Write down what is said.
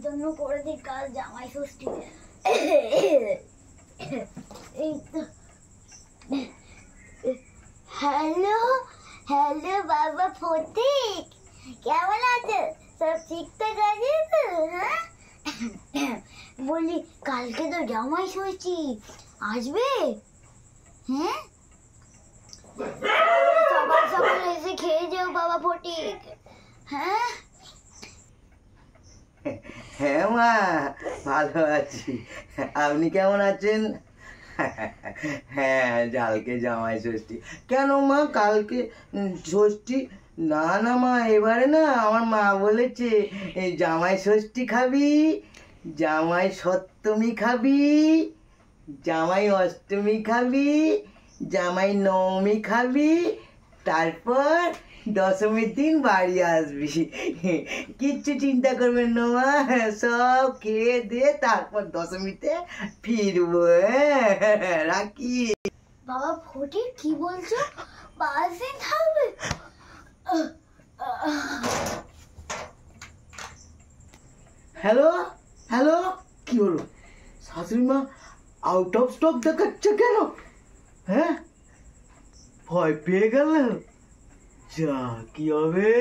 নেমন্তন্ন করে দিই কাল জামাই ষষ্ঠী। এই তো। হ্যালো হ্যালো বাবা ফটিক, কেমন আছে? সব ঠিকঠাক আছে তো? হ্যাঁ বলি কালকে তো জামাই ষষ্ঠী, আসবে? হ্যাঁ সকাল সকাল এসে খেয়ে যাও বাবা ফটিক। হ্যাঁ হ্যাঁ মা, ভালো আছি। আপনি কেমন আছেন? হ্যাঁ, কালকে জামাই ষষ্ঠী। কেন মা, কালকে ষষ্ঠী? না না মা, এবারে না আমার মা বলেছে এই জামাই ষষ্ঠী খাবি, জামাই সপ্তমী খাবি, জামাই অষ্টমী খাবি, জামাই নবমী খাবি, তারপর দশমীর দিন বাড়ি আসবি। কিচ্ছু চিন্তা করবেন না মা, সব খেয়ে দিয়ে তারপর দশমীতে ফিরবো। রাখি। বাবা ফটিক কি বলছো? 5 দিন থাকবে? হ্যালো হ্যালো, কি হলো? শাশুড়ি মা আউট অফ স্টক দেখাচ্ছে কেন? হ্যাঁ, ভয় পেয়ে গেল? যা, কি হবে?